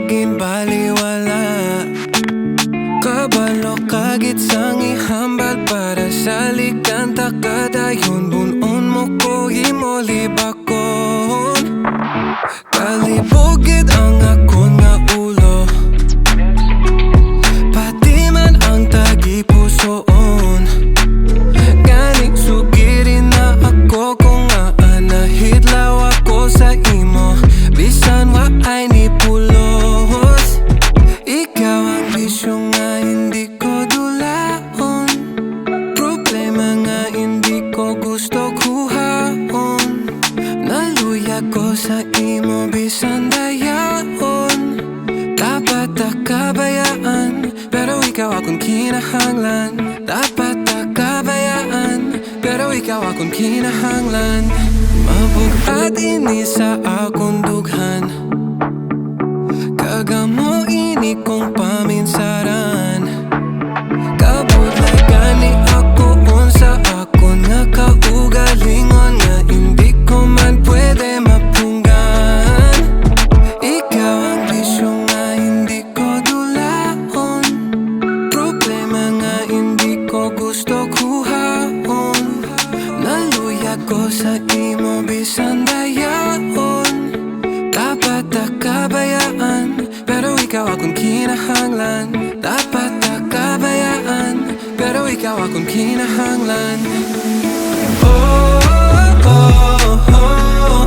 ginbaliwala. Kabalo kagit sang ihambal para sa likanta. Kadayon bunon mo ko imolibakon. Kalibugid ang akon nga ulo, pati man ang tagipusoon. Ganing sugirin na ako kung nahidlaw ako sa imo. Bisan wa ay ni pulos. Ikaw ang bisyo nga hindi ko dulaon, problema nga hindi ko gusto kuhaon. Naluya ko sa imo bisan dayaon. Dapat kabayaan, pero ikaw akong kinahanglan. Dapat kabayaan, pero ikaw akong kinahanglan. Mabuhat ini sa akong dughan, kagamo ini kong paminsaran. Kabudlay gani ako unsa akon nga kaugalingon nga hindi ko man pwede mapunggan. Ikaw ang bisyo nga hindi ko dulaon, problema nga hindi ko gusto kuhaon. Naluya ko sa imo bisan dayaon. Dapat kabayaan, pero ikaw akong kinahanglan. Dapat kabayaan, pero ikaw akong kinahanglan. Oh, oh, oh, oh.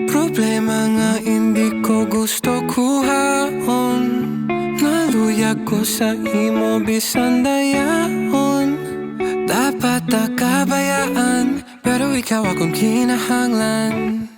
Problema nga hindi ko gusto kuhaon. Naluya ko sa imo bisan dayaon. Dapat kabayaan, pero ikaw akong kinahanglan.